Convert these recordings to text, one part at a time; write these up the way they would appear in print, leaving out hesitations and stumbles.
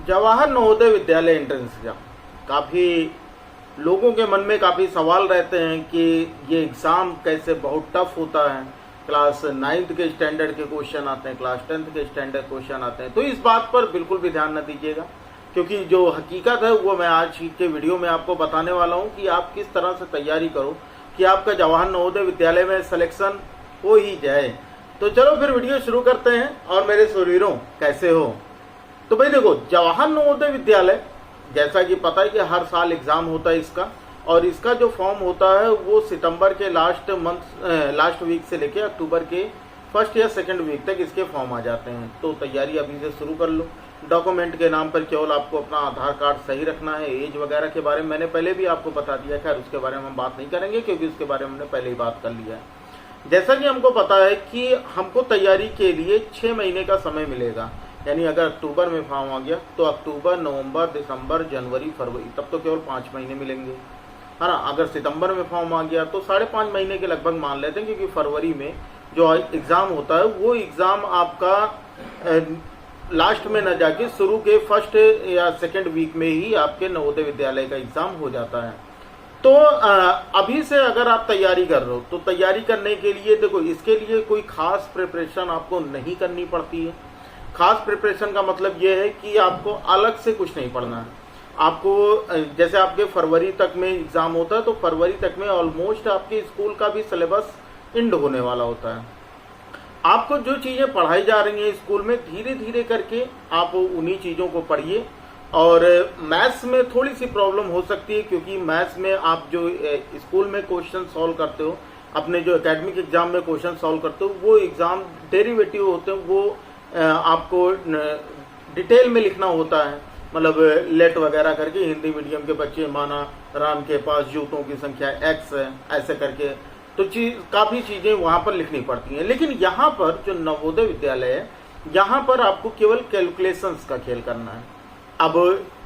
Jawahar Navodaya Vidyalaya entrance exam काफ़ी लोगों के मन में काफ़ी सवाल रहते हैं कि ये एग्ज़ाम कैसे बहुत टफ होता है। क्लास 9th के स्टैंडर्ड के क्वेश्चन आते हैं, क्लास 10th के स्टैंडर्ड क्वेश्चन आते हैं। तो इस बात पर बिल्कुल भी ध्यान न दीजिएगा, क्योंकि जो हकीकत है वो मैं आज के वीडियो में आपको बताने वाला हूँ कि आप किस तरह से तैयारी करो कि आपका जवाहर नवोदय विद्यालय में सिलेक्शन हो ही जाए। तो चलो फिर वीडियो शुरू करते हैं। और मेरे सूरवीरों, कैसे हो? तो भाई देखो, जवाहर नवोदय विद्यालय जैसा कि पता है कि हर साल एग्जाम होता है इसका, और इसका जो फॉर्म होता है वो सितंबर के लास्ट वीक से लेके अक्टूबर के फर्स्ट या सेकंड वीक तक इसके फॉर्म आ जाते हैं। तो तैयारी अभी से शुरू कर लो। डॉक्यूमेंट के नाम पर केवल आपको अपना आधार कार्ड सही रखना है। एज वगैरह के बारे में मैंने पहले भी आपको बता दिया, खैर उसके बारे में हम बात नहीं करेंगे क्योंकि उसके बारे में हमने पहले ही बात कर लिया है। जैसा कि हमको पता है कि हमको तैयारी के लिए 6 महीने का समय मिलेगा, यानी अगर अक्टूबर में फॉर्म आ गया तो अक्टूबर, नवंबर, दिसंबर, जनवरी, फरवरी, तब तो केवल 5 महीने मिलेंगे, है ना। अगर सितंबर में फॉर्म आ गया तो 5.5 महीने के लगभग मान लेते हैं, क्योंकि फरवरी में जो एग्ज़ाम होता है वो एग्ज़ाम आपका लास्ट में न जाके शुरू के फर्स्ट या सेकेंड वीक में ही आपके नवोदय विद्यालय का एग्ज़ाम हो जाता है। तो अभी से अगर आप तैयारी कर रहे हो तो तैयारी करने के लिए देखो, इसके लिए कोई खास प्रिपरेशन आपको नहीं करनी पड़ती है। खास प्रिपरेशन का मतलब ये है कि आपको अलग से कुछ नहीं पढ़ना है। आपको जैसे आपके फरवरी तक में एग्ज़ाम होता है तो फरवरी तक में ऑलमोस्ट आपके स्कूल का भी सिलेबस एंड होने वाला होता है। आपको जो चीज़ें पढ़ाई जा रही हैं स्कूल में, धीरे धीरे करके आप उन्हीं चीज़ों को पढ़िए। और मैथ्स में थोड़ी सी प्रॉब्लम हो सकती है, क्योंकि मैथ्स में आप जो स्कूल में क्वेश्चन सॉल्व करते हो, अपने जो एकेडमिक एग्जाम में क्वेश्चन सॉल्व करते हो, वो एग्ज़ाम डेरिवेटिव होते हैं, वो आपको डिटेल में लिखना होता है। मतलब लेट वगैरह करके हिंदी मीडियम के बच्चे, माना राम के पास जूतों की संख्या x है, ऐसे करके तो काफ़ी चीज़ें वहाँ पर लिखनी पड़ती हैं। लेकिन यहाँ पर जो नवोदय विद्यालय है, यहाँ पर आपको केवल कैलकुलेशंस का खेल करना है। अब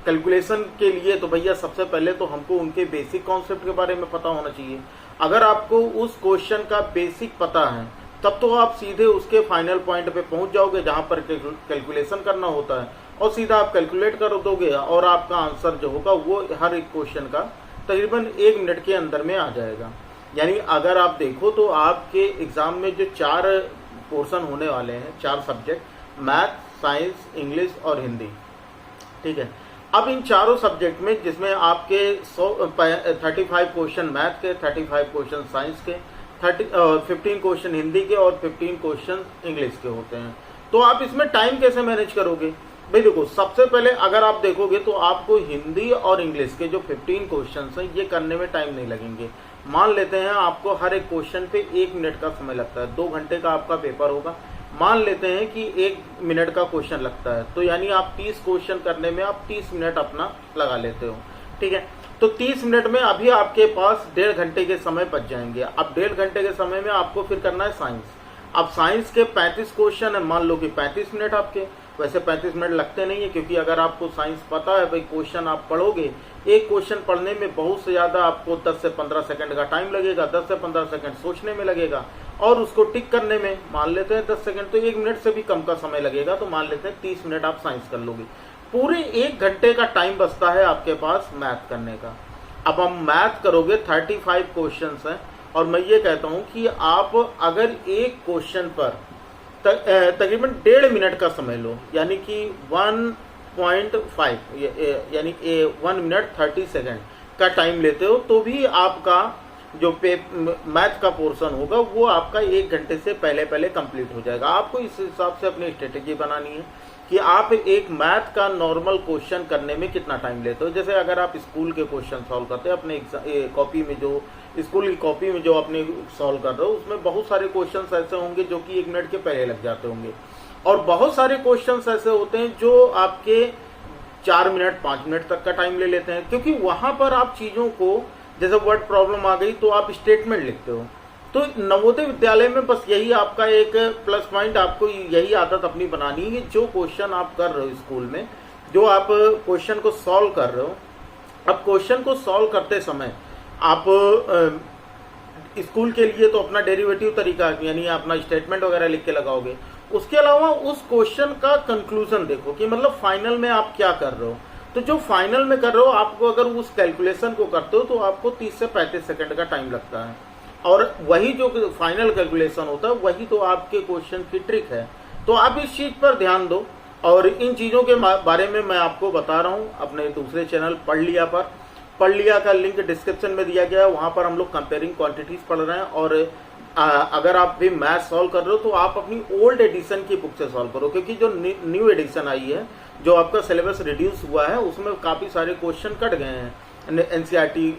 कैलकुलेशन के लिए तो भैया सबसे पहले तो हमको उनके बेसिक कॉन्सेप्ट के बारे में पता होना चाहिए। अगर आपको उस क्वेश्चन का बेसिक पता है तब तो आप सीधे उसके फाइनल पॉइंट पे पहुंच जाओगे जहां पर कैलकुलेशन करना होता है, और सीधा आप कैलकुलेट कर दोगे और आपका आंसर जो होगा वो हर एक क्वेश्चन का तकरीबन 1 मिनट के अंदर में आ जाएगा। यानी अगर आप देखो तो आपके एग्जाम में जो 4 पोर्शन होने वाले हैं, 4 सब्जेक्ट, मैथ, साइंस, इंग्लिश और हिंदी, ठीक है। अब इन चारों सब्जेक्ट में जिसमें आपके 35 क्वेश्चन मैथ के, 35 क्वेश्चन साइंस के, 15 क्वेश्चन हिंदी के और 15 क्वेश्चन इंग्लिश के होते हैं। तो आप इसमें टाइम कैसे मैनेज करोगे? भाई देखो, सबसे पहले अगर आप देखोगे तो आपको हिंदी और इंग्लिश के जो 15 क्वेश्चन हैं ये करने में टाइम नहीं लगेंगे। मान लेते हैं आपको हर एक क्वेश्चन पे 1 मिनट का समय लगता है, 2 घंटे का आपका पेपर होगा। मान लेते हैं कि 1 मिनट का क्वेश्चन लगता है, तो यानी आप 30 क्वेश्चन करने में आप 30 मिनट अपना लगा लेते हो, ठीक है। तो 30 मिनट में अभी आपके पास 1.5 घंटे के समय बच जाएंगे। अब 1.5 घंटे के समय में आपको फिर करना है साइंस। अब साइंस के 35 क्वेश्चन है, मान लो कि 35 मिनट आपके, वैसे 35 मिनट लगते नहीं है, क्योंकि अगर आपको साइंस पता है भाई क्वेश्चन आप पढ़ोगे, एक क्वेश्चन पढ़ने में बहुत से ज़्यादा आपको 10 से 15 सेकंड का टाइम लगेगा, 10 से 15 सेकंड सोचने में लगेगा, और उसको टिक करने में मान लेते हैं 10 सेकंड, तो 1 मिनट से भी कम का समय लगेगा। तो मान लेते हैं 30 मिनट आप साइंस कर लोगे। पूरे 1 घंटे का टाइम बचता है आपके पास मैथ करने का। अब हम मैथ करोगे, 35 क्वेश्चन हैं, और मैं ये कहता हूँ कि आप अगर एक क्वेश्चन पर तकरीबन 1.5 मिनट का समय लो, यानी कि 1.5 यानी 1 मिनट 30 सेकंड का टाइम लेते हो, तो भी आपका जो मैथ का पोर्शन होगा वो आपका 1 घंटे से पहले कंप्लीट हो जाएगा। आपको इस हिसाब से अपनी स्ट्रेटेजी बनानी है कि आप एक मैथ का नॉर्मल क्वेश्चन करने में कितना टाइम लेते हो। जैसे अगर आप स्कूल के क्वेश्चन सॉल्व करते हैं अपने कॉपी में, जो स्कूल की कॉपी में जो अपने सॉल्व कर रहे हो, उसमें बहुत सारे क्वेश्चन ऐसे होंगे जो कि 1 मिनट के पहले लग जाते होंगे, और बहुत सारे क्वेश्चन ऐसे होते हैं जो आपके 4 मिनट 5 मिनट तक का टाइम ले लेते हैं, क्योंकि वहां पर आप चीज़ों को, जैसे वर्ड प्रॉब्लम आ गई तो आप स्टेटमेंट लिखते हो। तो नवोदय विद्यालय में बस यही आपका एक प्लस पॉइंट, आपको यही आदत अपनी बनानी है। जो क्वेश्चन आप कर रहे हो स्कूल में, जो आप क्वेश्चन को सॉल्व कर रहे हो, अब क्वेश्चन को सॉल्व करते समय आप स्कूल के लिए तो अपना डेरिवेटिव तरीका, यानी अपना स्टेटमेंट वगैरह लिख के लगाओगे। उसके अलावा उस क्वेश्चन का कंक्लूजन देखो कि मतलब फाइनल में आप क्या कर रहे हो। तो जो फाइनल में कर रहे हो, आपको अगर उस कैलकुलेशन को करते हो तो आपको 30 से 35 सेकंड का टाइम लगता है, और वही जो फाइनल कैलकुलेशन होता है वही तो आपके क्वेश्चन की ट्रिक है। तो आप इस चीज पर ध्यान दो, और इन चीजों के बारे में मैं आपको बता रहा हूँ अपने दूसरे चैनल पढ़ लिया पर। पढ़ लिया का लिंक डिस्क्रिप्शन में दिया गया है, वहां पर हम लोग कंपेयरिंग क्वांटिटीज पढ़ रहे हैं। और अगर आप भी मैथ सॉल्व कर रहे हो तो आप अपनी ओल्ड एडिशन की बुक से सॉल्व करो, क्योंकि जो न्यू एडिशन आई है, जो आपका सिलेबस रिड्यूस हुआ है, उसमें काफी सारे क्वेश्चन कट गए हैं एनसीईआरटी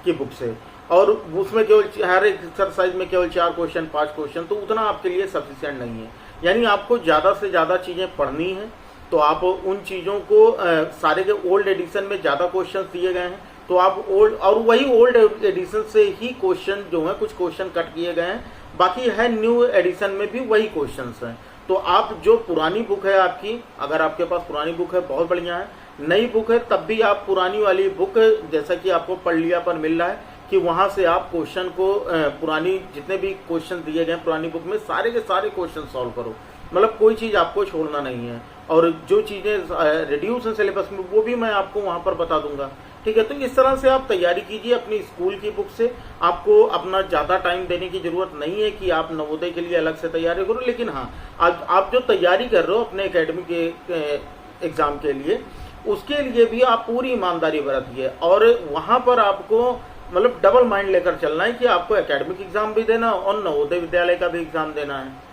की बुक से, और उसमें केवल हर एक एक्सरसाइज में केवल 4 क्वेश्चन 5 क्वेश्चन, तो उतना आपके लिए सफिशिएंट नहीं है। यानी आपको ज्यादा से ज्यादा चीजें पढ़नी है, तो आप उन चीजों को सारे के ओल्ड एडिशन में ज्यादा क्वेश्चन दिए गए हैं, तो आप ओल्ड और वही ओल्ड एडिशन से ही क्वेश्चन जो है, कुछ क्वेश्चन कट किए गए हैं, बाकी है न्यू एडिशन में भी वही क्वेश्चंस हैं। तो आप जो पुरानी बुक है आपकी, अगर आपके पास पुरानी बुक है बहुत बढ़िया है, नई बुक है तब भी आप पुरानी वाली बुक, जैसा कि आपको पढ़ लिया पर मिल रहा है, कि वहां से आप क्वेश्चन को पुरानी जितने भी क्वेश्चन दिए गए पुरानी बुक में, सारे के सारे क्वेश्चन सॉल्व करो, मतलब कोई चीज आपको छोड़ना नहीं है। और जो चीजें रिड्यूस है सिलेबस में वो भी मैं आपको वहां पर बता दूंगा, ठीक है। तो इस तरह से आप तैयारी कीजिए अपनी स्कूल की बुक से। आपको अपना ज्यादा टाइम देने की जरूरत नहीं है कि आप नवोदय के लिए अलग से तैयारी करो, लेकिन हाँ, आप जो तैयारी कर रहे हो अपने एकेडमिक एग्जाम के लिए, उसके लिए भी आप पूरी ईमानदारी बरतिए, और वहां पर आपको मतलब डबल माइंड लेकर चलना है कि आपको एकेडमिक एग्जाम भी देना और नवोदय विद्यालय का भी एग्जाम देना है।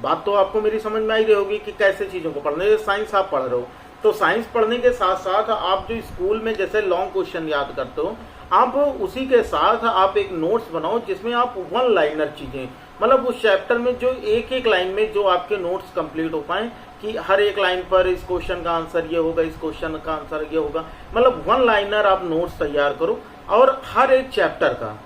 बात तो आपको मेरी समझ में आई रही होगी कि कैसे चीजों को पढ़ना है। साइंस आप पढ़ रहे हो, तो साइंस पढ़ने के साथ साथ आप जो स्कूल में जैसे लॉन्ग क्वेश्चन याद करते हो, आप उसी के साथ आप एक नोट्स बनाओ जिसमें आप वन लाइनर चीजें, मतलब उस चैप्टर में जो एक एक लाइन में जो आपके नोट्स कंप्लीट हो पाए, कि हर एक लाइन पर इस क्वेश्चन का आंसर ये होगा, इस क्वेश्चन का आंसर ये होगा, मतलब वन लाइनर आप नोट्स तैयार करो, और हर एक चैप्टर का,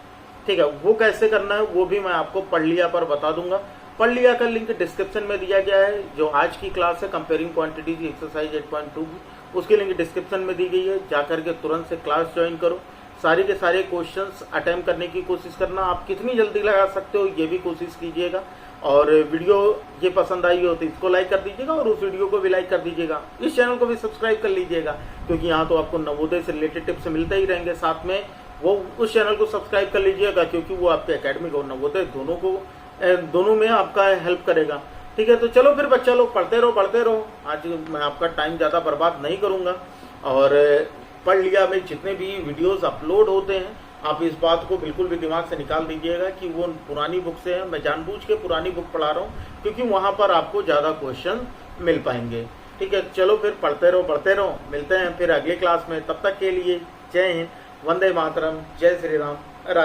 ठीक है। वो कैसे करना है वो भी मैं आपको पढ़ लिया पर बता दूंगा। पढ़ लिया का लिंक डिस्क्रिप्शन में दिया गया है। जो आज की क्लास है कंपेयरिंग क्वांटिटीज एक्सरसाइज 8.2 की, उसकी लिंक डिस्क्रिप्शन में दी गई है, जाकर के तुरंत से क्लास ज्वाइन करो। सारे के सारे क्वेश्चंस अटेम्प्ट करने की कोशिश करना, आप कितनी जल्दी लगा सकते हो ये भी कोशिश कीजिएगा। और वीडियो ये पसंद आई हो तो इसको लाइक कर दीजिएगा, और उस वीडियो को भी लाइक कर दीजिएगा। इस चैनल को भी सब्सक्राइब कर लीजिएगा, क्योंकि यहाँ तो आपको नवोदय से रिलेटेड टिप्स मिलते ही रहेंगे। साथ में वो उस चैनल को सब्सक्राइब कर लीजिएगा, क्योंकि वो आपके एकेडमिक और नवोदय दोनों में आपका हेल्प करेगा, ठीक है। तो चलो फिर बच्चा लोग पढ़ते रहो। आज मैं आपका टाइम ज़्यादा बर्बाद नहीं करूँगा। और पढ़ लिया में जितने भी वीडियोस अपलोड होते हैं, आप इस बात को बिल्कुल भी दिमाग से निकाल दीजिएगा कि वो पुरानी बुक से है। मैं जानबूझ के पुरानी बुक पढ़ा रहा हूँ, क्योंकि वहाँ पर आपको ज़्यादा क्वेश्चन मिल पाएंगे, ठीक है। चलो फिर पढ़ते रहो। मिलते हैं फिर अगले क्लास में। तब तक के लिए जय हिंद, वंदे मातरम, जय श्री राम, राधे।